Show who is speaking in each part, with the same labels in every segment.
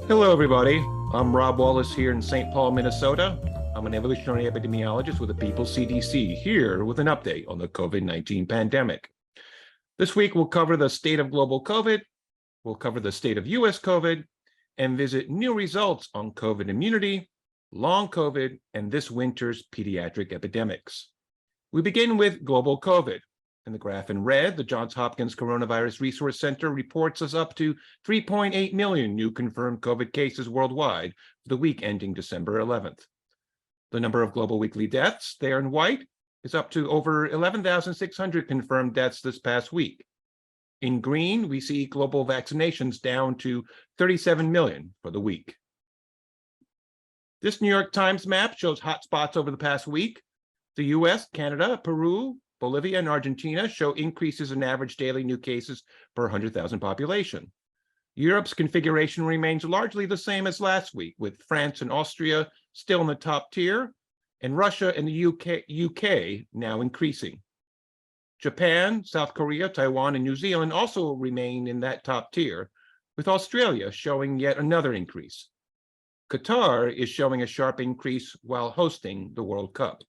Speaker 1: Hello, everybody. I'm Rob Wallace here in St. Paul, Minnesota. I'm an evolutionary epidemiologist with the People's CDC, here with an update on the COVID-19 pandemic. This week, we'll cover the state of global COVID, we'll cover the state of U.S. COVID, and visit new results on COVID immunity, long COVID, and this winter's pediatric epidemics. We begin with global COVID. In the graph in red, the Johns Hopkins Coronavirus Resource Center reports us up to 3.8 million new confirmed COVID cases worldwide for the week ending December 11th. The number of global weekly deaths, there in white, is up to over 11,600 confirmed deaths this past week. In green, we see global vaccinations down to 37 million for the week. This New York Times map shows hotspots over the past week. The U.S., Canada, Peru, Bolivia, and Argentina show increases in average daily new cases per 100,000 population. Europe's configuration remains largely the same as last week, with France and Austria still in the top tier, and Russia and the UK now increasing. Japan, South Korea, Taiwan, and New Zealand also remain in that top tier, with Australia showing yet another increase. Qatar is showing a sharp increase while hosting the World Cup.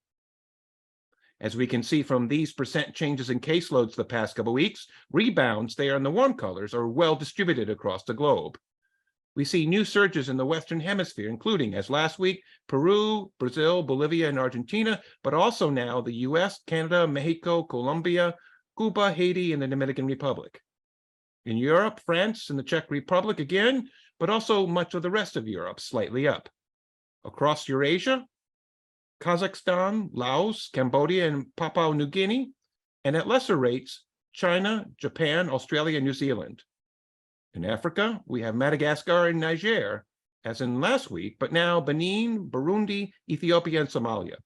Speaker 1: As we can see from these percent changes in caseloads the past couple weeks, rebounds there in the warm colors are well distributed across the globe. We see new surges in the Western Hemisphere, including, as last week, Peru, Brazil, Bolivia, and Argentina, but also now the US, Canada, Mexico, Colombia, Cuba, Haiti, and the Dominican Republic. In Europe, France and the Czech Republic again, but also much of the rest of Europe slightly up. Across Eurasia, Kazakhstan, Laos, Cambodia, and Papua New Guinea, and at lesser rates, China, Japan, Australia, and New Zealand. In Africa, we have Madagascar and Niger, as in last week, but now Benin, Burundi, Ethiopia, and Somalia.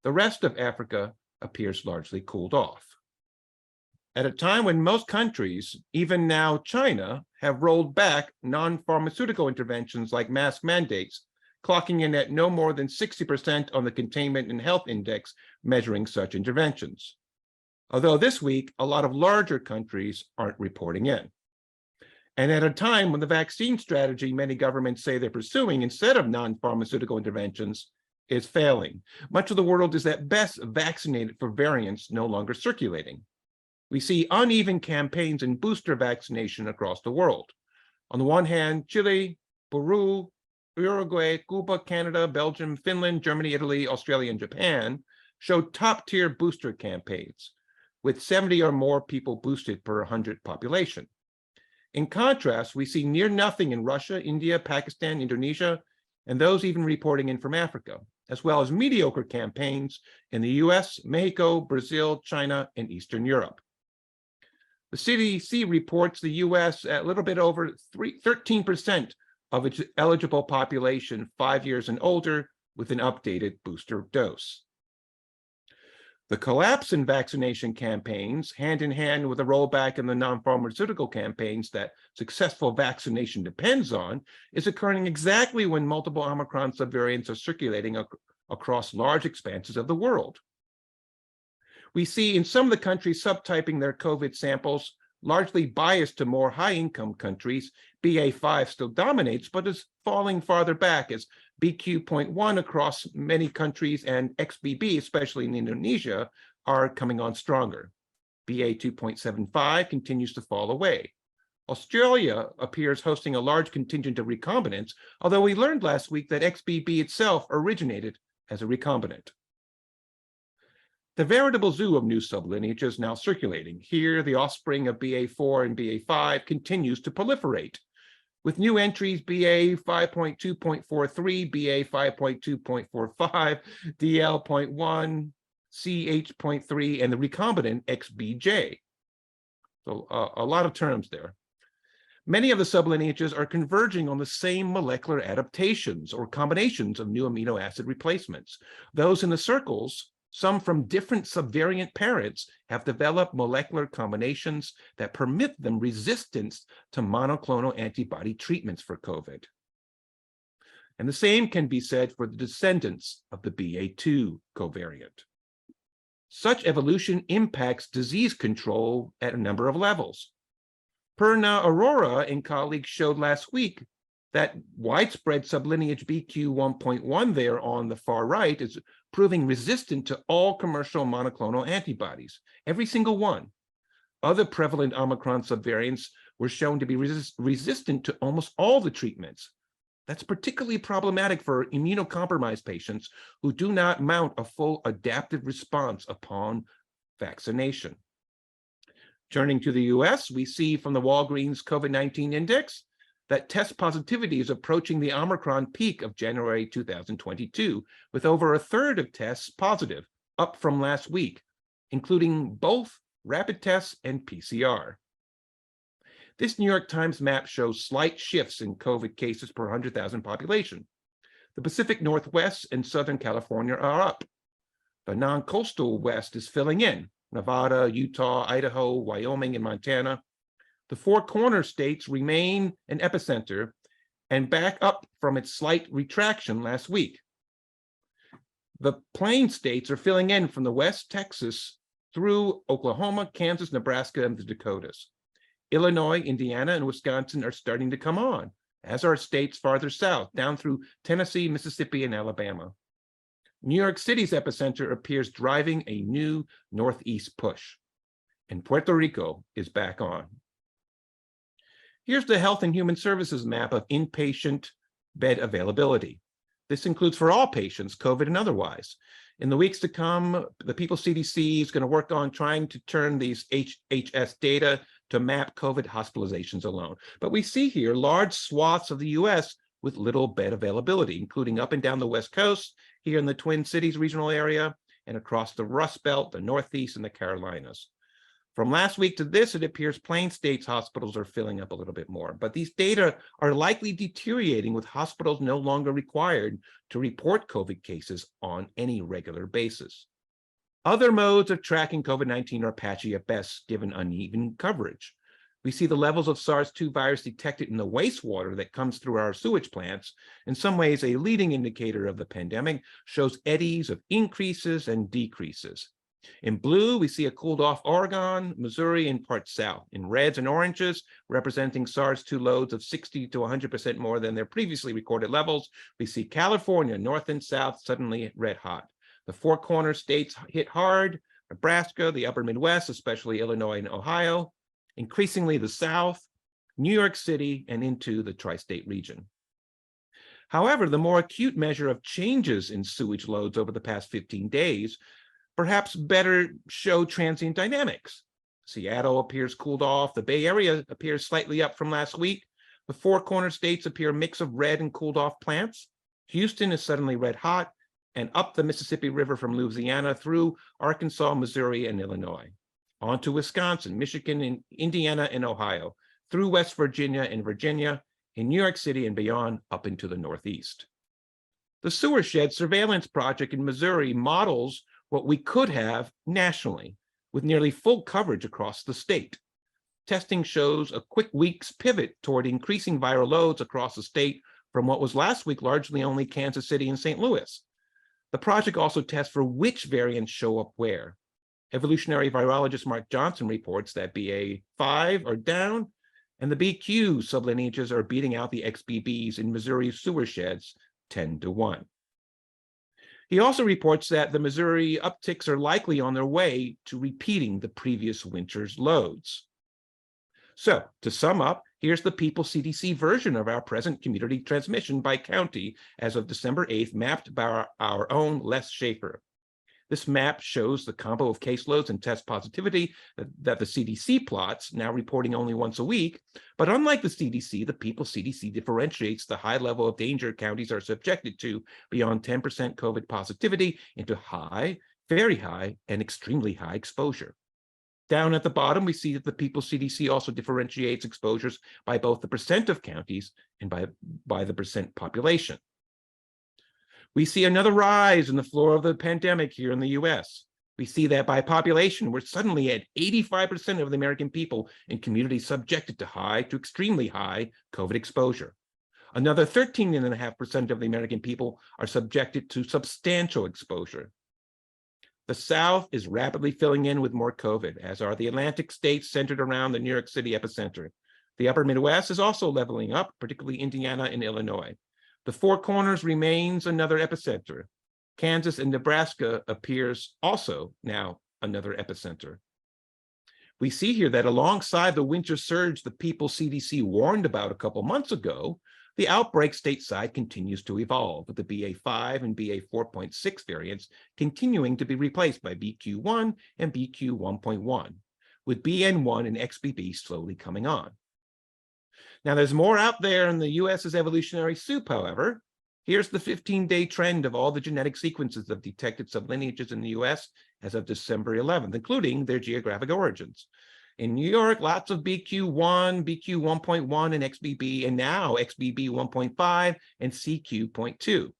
Speaker 1: The rest of Africa appears largely cooled off. At a time when most countries, even now China, have rolled back non-pharmaceutical interventions like mask mandates, clocking in at no more than 60% on the Containment and Health Index measuring such interventions. Although this week, a lot of larger countries aren't reporting in. And at a time when the vaccine strategy many governments say they're pursuing instead of non-pharmaceutical interventions is failing. Much of the world is at best vaccinated for variants no longer circulating. We see uneven campaigns in booster vaccination across the world. On the one hand, Chile, Peru, Uruguay, Cuba, Canada, Belgium, Finland, Germany, Italy, Australia, and Japan show top-tier booster campaigns, with 70 or more people boosted per 100 population. In contrast, we see near nothing in Russia, India, Pakistan, Indonesia, and those even reporting in from Africa, as well as mediocre campaigns in the US, Mexico, Brazil, China, and Eastern Europe. The CDC reports the US at a little bit over 13% of its eligible population 5 years and older with an updated booster dose. The collapse in vaccination campaigns, hand in hand with a rollback in the non-pharmaceutical campaigns that successful vaccination depends on, is occurring exactly when multiple Omicron subvariants are circulating across large expanses of the world. We see in some of the countries subtyping their COVID samples largely biased to more high-income countries. BA.5 still dominates, but is falling farther back as BQ.1 across many countries and XBB, especially in Indonesia, are coming on stronger. BA.2.75 continues to fall away. Australia appears hosting a large contingent of recombinants, although we learned last week that XBB itself originated as a recombinant. The veritable zoo of new sublineages now circulating. Here, the offspring of BA.4 and BA.5 continues to proliferate, with new entries BA 5.2.43, BA 5.2.45, DL.1, CH.3, and the recombinant XBJ. So a lot of terms there. Many of the sublineages are converging on the same molecular adaptations or combinations of new amino acid replacements. Those in the circles, some from different subvariant parents, have developed molecular combinations that permit them resistance to monoclonal antibody treatments for COVID. And the same can be said for the descendants of the BA.2 covariant. Such evolution impacts disease control at a number of levels. Perna Aurora and colleagues showed last week That widespread sublineage BQ.1.1 there on the far right is proving resistant to all commercial monoclonal antibodies, every single one. Other prevalent Omicron subvariants were shown to be resistant to almost all the treatments. That's particularly problematic for immunocompromised patients who do not mount a full adaptive response upon vaccination. Turning to the U.S., we see from the Walgreens COVID-19 index that test positivity is approaching the Omicron peak of January 2022, with over a third of tests positive, up from last week, including both rapid tests and PCR. This New York Times map shows slight shifts in COVID cases per 100,000 population. The Pacific Northwest and Southern California are up. The non-coastal West is filling in: Nevada, Utah, Idaho, Wyoming, and Montana. The Four Corner states remain an epicenter and back up from its slight retraction last week. The Plain states are filling in from the West Texas through Oklahoma, Kansas, Nebraska, and the Dakotas. Illinois, Indiana, and Wisconsin are starting to come on, as are states farther south, down through Tennessee, Mississippi, and Alabama. New York City's epicenter appears driving a new northeast push, and Puerto Rico is back on. Here's the Health and Human Services map of inpatient bed availability. This includes for all patients, COVID and otherwise. In the weeks to come, the People's CDC is going to work on trying to turn these HS data to map COVID hospitalizations alone. But we see here large swaths of the US with little bed availability, including up and down the West Coast, here in the Twin Cities regional area, and across the Rust Belt, the Northeast, and the Carolinas. From last week to this, it appears Plain States hospitals are filling up a little bit more, but these data are likely deteriorating with hospitals no longer required to report COVID cases on any regular basis. Other modes of tracking COVID-19 are patchy at best, given uneven coverage. We see the levels of SARS-2 virus detected in the wastewater that comes through our sewage plants. In some ways, a leading indicator of the pandemic, shows eddies of increases and decreases. In blue, we see a cooled off Oregon, Missouri, and parts south. In reds and oranges, representing SARS-2 loads of 60 to 100% more than their previously recorded levels, we see California, north and south, suddenly red hot. The Four Corner states hit hard: Nebraska, the upper Midwest, especially Illinois and Ohio, increasingly the South, New York City, and into the tri-state region. However, the more acute measure of changes in sewage loads over the past 15 days perhaps better show transient dynamics. Seattle appears cooled off. The Bay Area appears slightly up from last week. The Four Corner states appear a mix of red and cooled off plants. Houston is suddenly red hot, and up the Mississippi River from Louisiana through Arkansas, Missouri, and Illinois. On to Wisconsin, Michigan, and Indiana, and Ohio, through West Virginia and Virginia, in New York City and beyond, up into the Northeast. The Sewer Shed Surveillance Project in Missouri models what we could have nationally, with nearly full coverage across the state. Testing shows a quick week's pivot toward increasing viral loads across the state from what was last week largely only Kansas City and St. Louis. The project also tests for which variants show up where. Evolutionary virologist Mark Johnson reports that BA.5 are down, and the BQ sublineages are beating out the XBBs in Missouri sewer sheds 10-1. He also reports that the Missouri upticks are likely on their way to repeating the previous winter's loads. So, to sum up, here's the People's CDC version of our present community transmission by county as of December 8th, mapped by our own Les Schaffer. This map shows the combo of caseloads and test positivity that the CDC plots, now reporting only once a week. But unlike the CDC, the People's CDC differentiates the high level of danger counties are subjected to beyond 10% COVID positivity into high, very high, and extremely high exposure. Down at the bottom, we see that the People's CDC also differentiates exposures by both the percent of counties and by the percent population. We see another rise in the floor of the pandemic here in the US. We see that by population, we're suddenly at 85% of the American people in communities subjected to high to extremely high COVID exposure. Another 13.5% of the American people are subjected to substantial exposure. The South is rapidly filling in with more COVID, as are the Atlantic states centered around the New York City epicenter. The upper Midwest is also leveling up, particularly Indiana and Illinois. The Four Corners remains another epicenter. Kansas and Nebraska appears also now another epicenter. We see here that alongside the winter surge the People's CDC warned about a couple months ago, the outbreak stateside continues to evolve, with the BA.5 and BA.4.6 variants continuing to be replaced by BQ.1 and BQ.1.1, with BN.1 and XBB slowly coming on. Now, there's more out there in the U.S.'s evolutionary soup, however. Here's the 15-day trend of all the genetic sequences of detected sublineages in the U.S. as of December 11th, including their geographic origins. In New York, lots of BQ.1, BQ.1.1, and XBB, and now XBB.1.5 and CQ.2.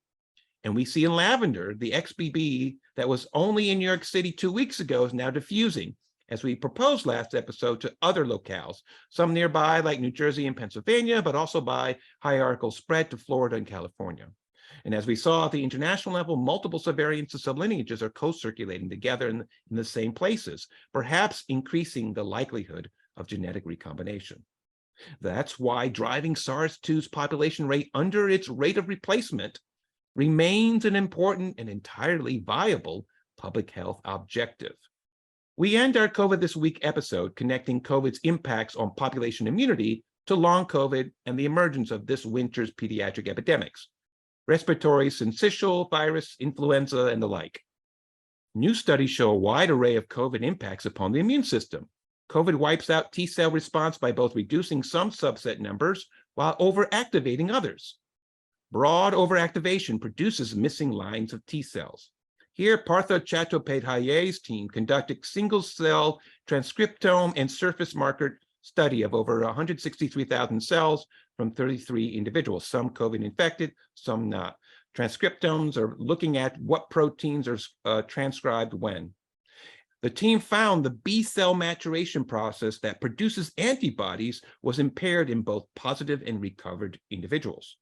Speaker 1: And we see in lavender, the XBB that was only in New York City 2 weeks ago is now diffusing, as we proposed last episode, to other locales, some nearby like New Jersey and Pennsylvania, but also by hierarchical spread to Florida and California. And as we saw at the international level, multiple subvariants of sublineages are co-circulating together in the same places, perhaps increasing the likelihood of genetic recombination. That's why driving SARS-2's population rate under its rate of replacement remains an important and entirely viable public health objective. We end our COVID This Week episode connecting COVID's impacts on population immunity to long COVID and the emergence of this winter's pediatric epidemics, respiratory syncytial virus, influenza, and the like. New studies show a wide array of COVID impacts upon the immune system. COVID wipes out T-cell response by both reducing some subset numbers while overactivating others. Broad overactivation produces missing lines of T-cells. Here, Partha Chattopadhyay's team conducted single-cell transcriptome and surface marker study of over 163,000 cells from 33 individuals, some COVID-infected, some not. Transcriptomes are looking at what proteins are transcribed when. The team found the B-cell maturation process that produces antibodies was impaired in both positive and recovered individuals.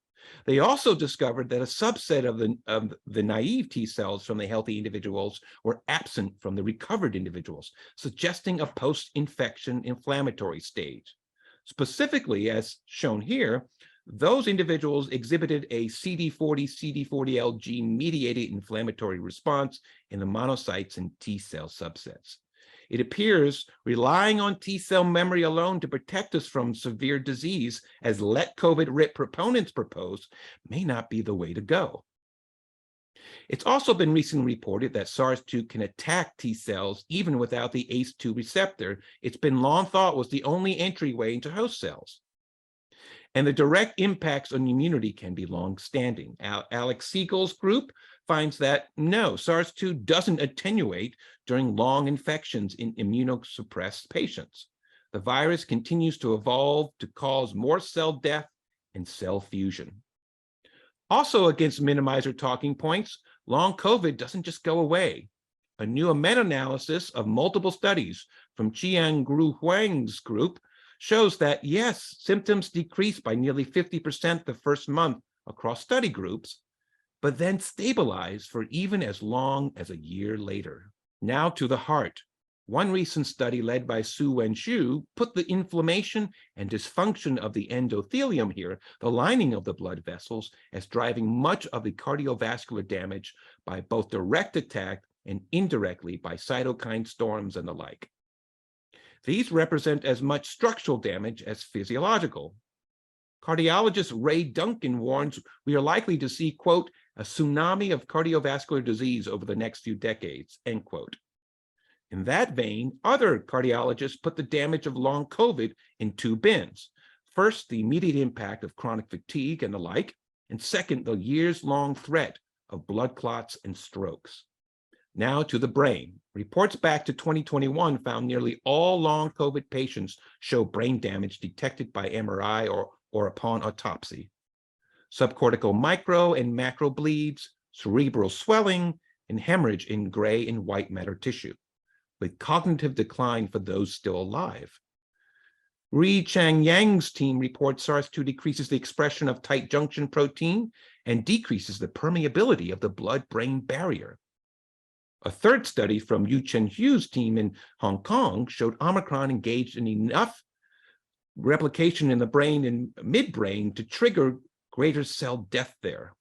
Speaker 1: They also discovered that a subset of the naive T cells from the healthy individuals were absent from the recovered individuals, suggesting a post-infection inflammatory stage. Specifically, as shown here, those individuals exhibited a CD40-CD40L gene-mediated inflammatory response in the monocytes and T cell subsets. It appears relying on T-cell memory alone to protect us from severe disease, as let COVID proponents propose, may not be the way to go. It's also been recently reported that SARS-2 can attack T-cells even without the ACE2 receptor. It's been long thought was the only entryway into host cells. And the direct impacts on immunity can be long-standing. Alex Siegel's group finds that no, SARS-2 doesn't attenuate during long infections in immunosuppressed patients. The virus continues to evolve to cause more cell death and cell fusion. Also against minimizer talking points, long COVID doesn't just go away. A new meta-analysis of multiple studies from Qian Huang's group shows that, yes, symptoms decrease by nearly 50% the first month across study groups, but then stabilize for even as long as a year later. Now to the heart. One recent study led by Su Wenshu put the inflammation and dysfunction of the endothelium here, the lining of the blood vessels, as driving much of the cardiovascular damage by both direct attack and indirectly by cytokine storms and the like. These represent as much structural damage as physiological. Cardiologist Ray Duncan warns we are likely to see, quote, a tsunami of cardiovascular disease over the next few decades, end quote. In that vein, other cardiologists put the damage of long COVID in two bins. First, the immediate impact of chronic fatigue and the like, and second, the years-long threat of blood clots and strokes. Now to the brain. Reports back to 2021 found nearly all long COVID patients show brain damage detected by MRI or upon autopsy. Subcortical micro and macro bleeds, cerebral swelling, and hemorrhage in gray and white matter tissue, with cognitive decline for those still alive. Rui-Cheng Yang's team reports SARS-2 decreases the expression of tight junction protein and decreases the permeability of the blood-brain barrier. A third study from Yu Chen Hu's team in Hong Kong showed Omicron engaged in enough replication in the brain and midbrain to trigger greater cell death there.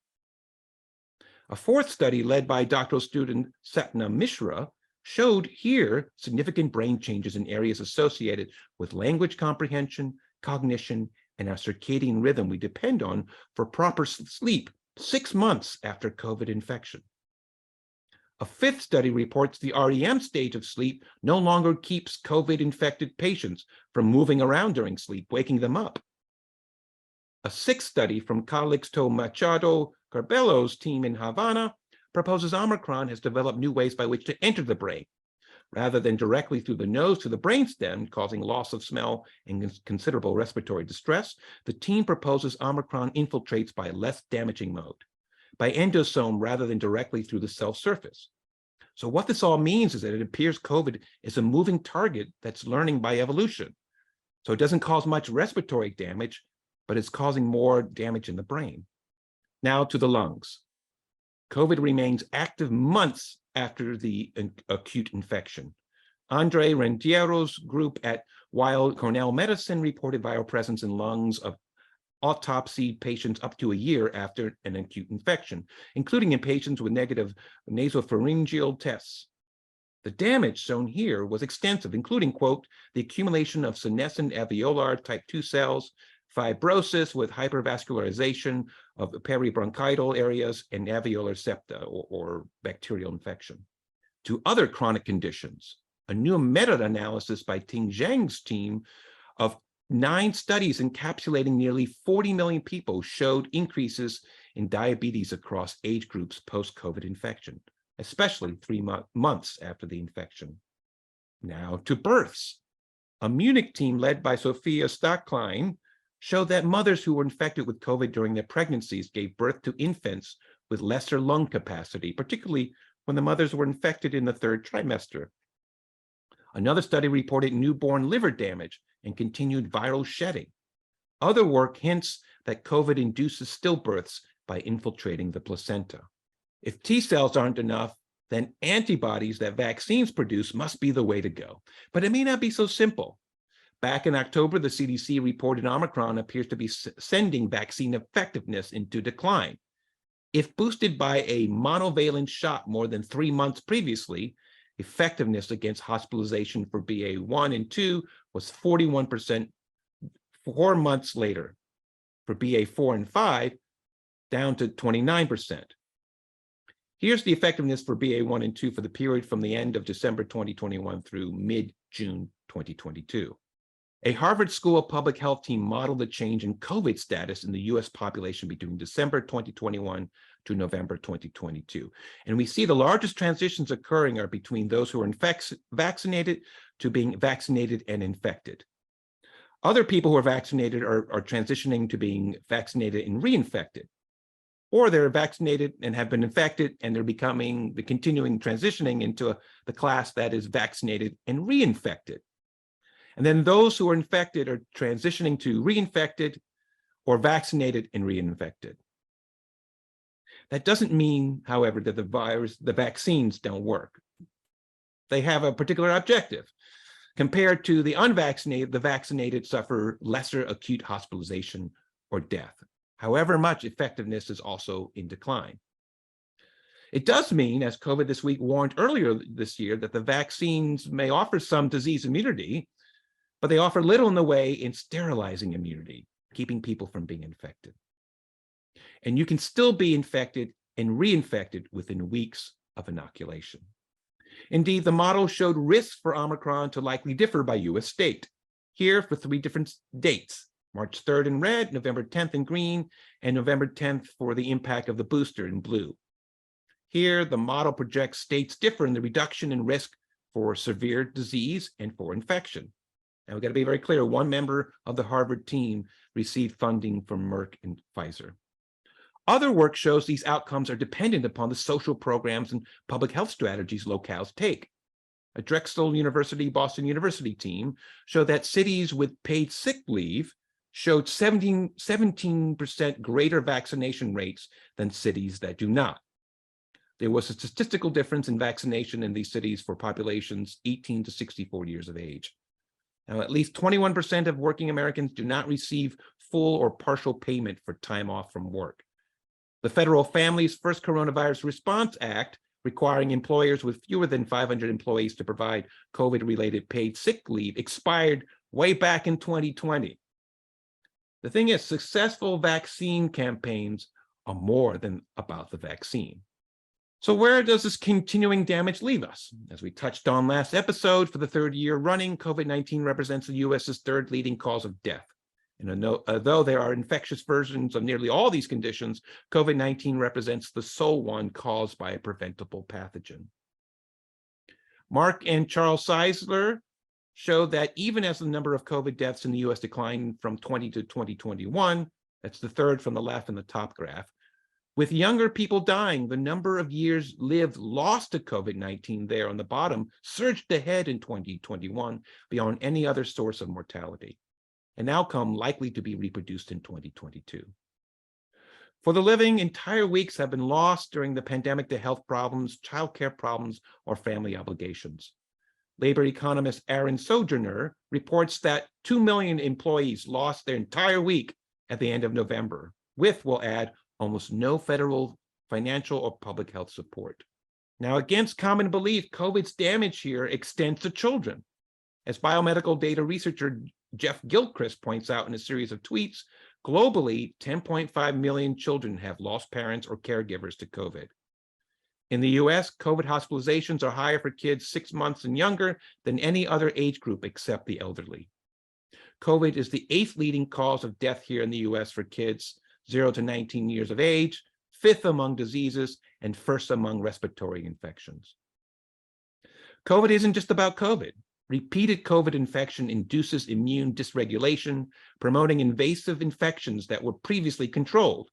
Speaker 1: A fourth study led by doctoral student Satna Mishra showed here significant brain changes in areas associated with language comprehension, cognition, and our circadian rhythm we depend on for proper sleep 6 months after COVID infection. A fifth study reports the REM stage of sleep no longer keeps COVID-infected patients from moving around during sleep, waking them up. A sixth study from Calixto Machado Carbelo's team in Havana proposes Omicron has developed new ways by which to enter the brain. Rather than directly through the nose to the brainstem, causing loss of smell and considerable respiratory distress, the team proposes Omicron infiltrates by a less damaging mode, by endosome rather than directly through the cell surface. So what this all means is that it appears COVID is a moving target that's learning by evolution. So it doesn't cause much respiratory damage, but it's causing more damage in the brain. Now to the lungs. COVID remains active months after the acute infection. Andre Rendiero's group at Weill Cornell Medicine reported viral presence in lungs of autopsied patients up to a year after an acute infection, including in patients with negative nasopharyngeal tests. The damage shown here was extensive, including, quote, the accumulation of senescent alveolar type 2 cells, fibrosis with hypervascularization of peribronchial areas, and alveolar septa, or bacterial infection. To other chronic conditions, a new meta-analysis by Ting Zhang's team of 9 studies encapsulating nearly 40 million people showed increases in diabetes across age groups post-COVID infection, especially 3 months after the infection. Now to births. A Munich team led by Sophia Stocklein showed that mothers who were infected with COVID during their pregnancies gave birth to infants with lesser lung capacity, particularly when the mothers were infected in the 3rd trimester. Another study reported newborn liver damage and continued viral shedding. Other work hints that COVID induces stillbirths by infiltrating the placenta. If T cells aren't enough, then antibodies that vaccines produce must be the way to go. But it may not be so simple. Back in October, the CDC reported Omicron appears to be sending vaccine effectiveness into decline. If boosted by a monovalent shot more than 3 months previously, effectiveness against hospitalization for BA1 and 2 was 41% 4 months later. For BA4 and 5, down to 29%. Here's the effectiveness for BA1 and 2 for the period from the end of December 2021 through mid-June 2022. A Harvard School of Public Health team modeled the change in COVID status in the U.S. population between December 2021 to November 2022. And we see the largest transitions occurring are between those who are vaccinated to being vaccinated and infected. Other people who are vaccinated are transitioning to being vaccinated and reinfected. Or they're vaccinated and have been infected and they're continuing transitioning into the class that is vaccinated and reinfected. And then those who are infected are transitioning to reinfected or vaccinated and reinfected. That doesn't mean, however, that the vaccines don't work. They have a particular objective. Compared to the unvaccinated, the vaccinated suffer lesser acute hospitalization or death. However much effectiveness is also in decline. It does mean, as COVID this week warned earlier this year, that the vaccines may offer some disease immunity, but they offer little in the way in sterilizing immunity, keeping people from being infected. And you can still be infected and reinfected within weeks of inoculation. Indeed, the model showed risks for Omicron to likely differ by U.S. state. Here for 3 different dates: March 3rd in red, November 10th in green, and November 10th for the impact of the booster in blue. Here, the model projects states differ in the reduction in risk for severe disease and for infection. Now, we've got to be very clear, 1 member of the Harvard team received funding from Merck and Pfizer. Other work shows these outcomes are dependent upon the social programs and public health strategies locales take. A Drexel University, Boston University team showed that cities with paid sick leave showed 17% greater vaccination rates than cities that do not. There was a statistical difference in vaccination in these cities for populations 18 to 64 years of age. Now, at least 21% of working Americans do not receive full or partial payment for time off from work. The Federal Families First Coronavirus Response Act, requiring employers with fewer than 500 employees to provide COVID-related paid sick leave, expired way back in 2020. The thing is, successful vaccine campaigns are more than about the vaccine. So where does this continuing damage leave us? As we touched on last episode, for the third year running, COVID-19 represents the U.S.'s third leading cause of death. And though there are infectious versions of nearly all these conditions, COVID-19 represents the sole one caused by a preventable pathogen. Mark and Charles Seisler showed that even as the number of COVID deaths in the U.S. declined from 20 to 2021, that's the third from the left in the top graph, with younger people dying, the number of years lived lost to COVID-19 there on the bottom surged ahead in 2021 beyond any other source of mortality, an outcome likely to be reproduced in 2022. For the living, entire weeks have been lost during the pandemic to health problems, childcare problems, or family obligations. Labor economist Aaron Sojourner reports that 2 million employees lost their entire week at the end of November, with, we'll add, almost no federal financial or public health support. Now, against common belief, COVID's damage here extends to children. As biomedical data researcher Jeff Gilchrist points out in a series of tweets, globally, 10.5 million children have lost parents or caregivers to COVID. In the U.S., COVID hospitalizations are higher for kids 6 months and younger than any other age group except the elderly. COVID is the 8th leading cause of death here in the U.S. for kids 0 to 19 years of age, 5th among diseases, and 1st among respiratory infections. COVID isn't just about COVID. Repeated COVID infection induces immune dysregulation, promoting invasive infections that were previously controlled.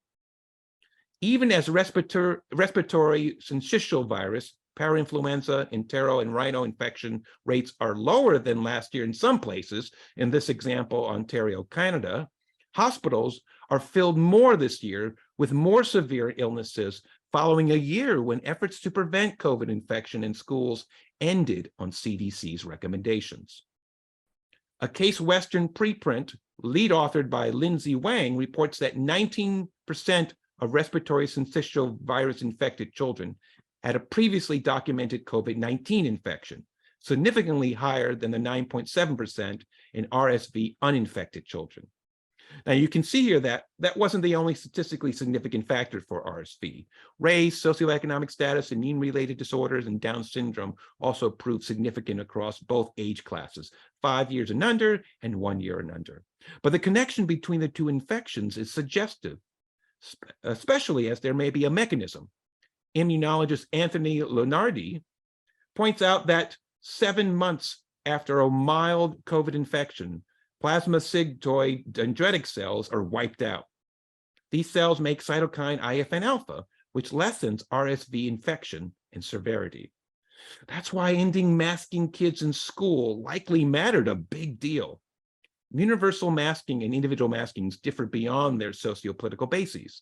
Speaker 1: Even as respiratory syncytial virus, parainfluenza, entero, and rhino infection rates are lower than last year in some places, in this example, Ontario, Canada, hospitals are filled more this year with more severe illnesses following a year when efforts to prevent COVID infection in schools ended on CDC's recommendations. A Case Western preprint, lead authored by Lindsay Wang, reports that 19% of respiratory syncytial virus infected children had a previously documented COVID-19 infection, significantly higher than the 9.7% in RSV uninfected children. Now, you can see here that that wasn't the only statistically significant factor for RSV. Race, socioeconomic status, immune-related disorders, and Down syndrome also proved significant across both age classes, 5 years and under and 1 year and under. But the connection between the two infections is suggestive, especially as there may be a mechanism. Immunologist Anthony Lunardi points out that 7 months after a mild COVID infection, plasmacytoid dendritic cells are wiped out. These cells make cytokine IFN-alpha, which lessens RSV infection and severity. That's why ending masking kids in school likely mattered a big deal. Universal masking and individual maskings differ beyond their socio-political bases.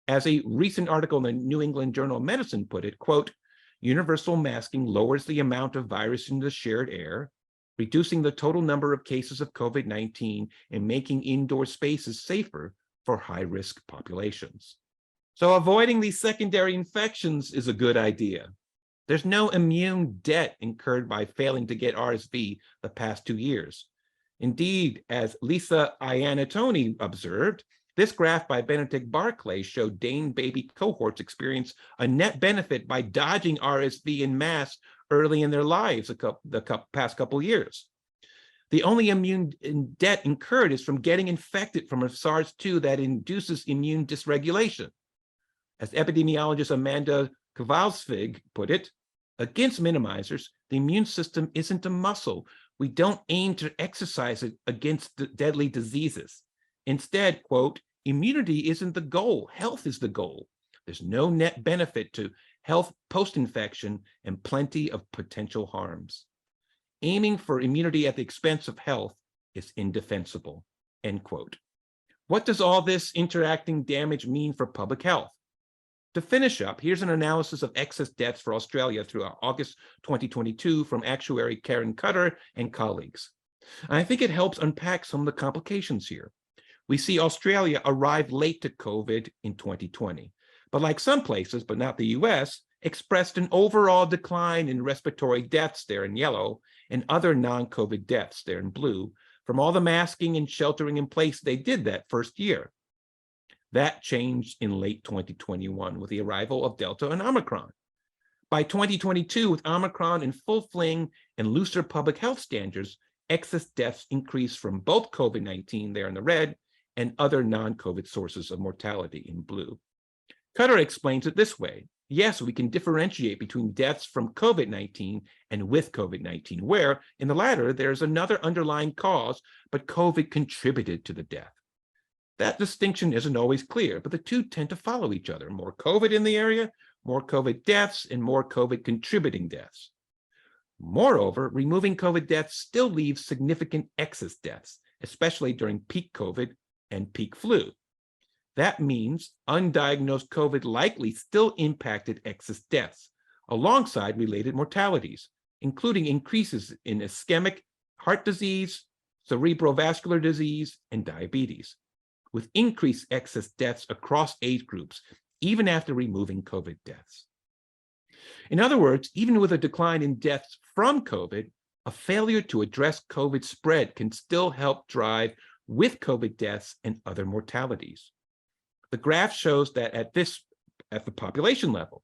Speaker 1: As a recent article in the New England Journal of Medicine put it, quote, universal masking lowers the amount of virus in the shared air, reducing the total number of cases of COVID-19 and making indoor spaces safer for high-risk populations. So avoiding these secondary infections is a good idea. There's no immune debt incurred by failing to get RSV the past 2 years. Indeed, as Lisa Iannatoni observed, this graph by Benedict Barclay showed Dane baby cohorts experience a net benefit by dodging RSV en masse early in their lives the past couple years. The only immune debt incurred is from getting infected from a SARS-2 that induces immune dysregulation. As epidemiologist Amanda Kowalsvig put it, against minimizers, the immune system isn't a muscle. We don't aim to exercise it against deadly diseases. Instead, quote, immunity isn't the goal, health is the goal. There's no net benefit to health post-infection and plenty of potential harms. Aiming for immunity at the expense of health is indefensible, end quote. What does all this interacting damage mean for public health? To finish up, here's an analysis of excess deaths for Australia through August 2022 from actuary Karen Cutter and colleagues. And I think it helps unpack some of the complications here. We see Australia arrive late to COVID in 2020, but like some places, but not the U.S., expressed an overall decline in respiratory deaths there in yellow and other non-COVID deaths there in blue from all the masking and sheltering in place they did that first year. That changed in late 2021 with the arrival of Delta and Omicron. By 2022, with Omicron in full fling and looser public health standards, excess deaths increased from both COVID-19 there in the red and other non-COVID sources of mortality in blue. Cutter explains it this way. Yes, we can differentiate between deaths from COVID-19 and with COVID-19, where in the latter, there's another underlying cause, but COVID contributed to the death. That distinction isn't always clear, but the two tend to follow each other. More COVID in the area, more COVID deaths, and more COVID contributing deaths. Moreover, removing COVID deaths still leaves significant excess deaths, especially during peak COVID and peak flu. That means undiagnosed COVID likely still impacted excess deaths, alongside related mortalities, including increases in ischemic heart disease, cerebrovascular disease, and diabetes, with increased excess deaths across age groups, even after removing COVID deaths. In other words, even with a decline in deaths from COVID, a failure to address COVID spread can still help drive with COVID deaths and other mortalities. The graph shows that at the population level.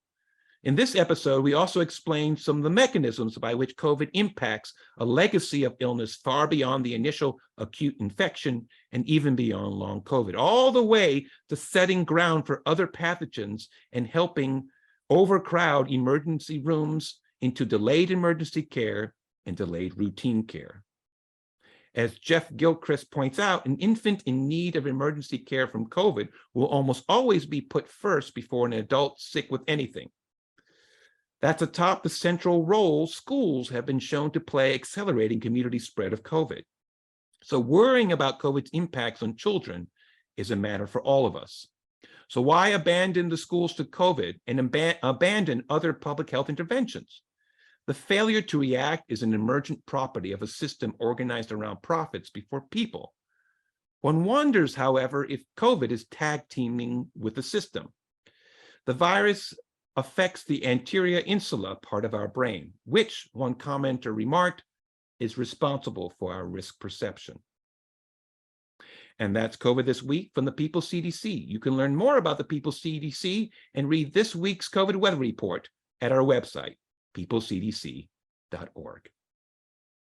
Speaker 1: In this episode, we also explained some of the mechanisms by which COVID impacts a legacy of illness far beyond the initial acute infection and even beyond long COVID, all the way to setting ground for other pathogens and helping overcrowd emergency rooms into delayed emergency care and delayed routine care. As Jeff Gilchrist points out, an infant in need of emergency care from COVID will almost always be put first before an adult sick with anything. That's atop the central role schools have been shown to play accelerating community spread of COVID. So worrying about COVID's impacts on children is a matter for all of us. So why abandon the schools to COVID and abandon other public health interventions? The failure to react is an emergent property of a system organized around profits before people. One wonders, however, if COVID is tag teaming with the system. The virus affects the anterior insula part of our brain, which, one commenter remarked, is responsible for our risk perception. And that's COVID this week from the People's CDC. You can learn more about the People's CDC and read this week's COVID weather report at our website, peoplecdc.org.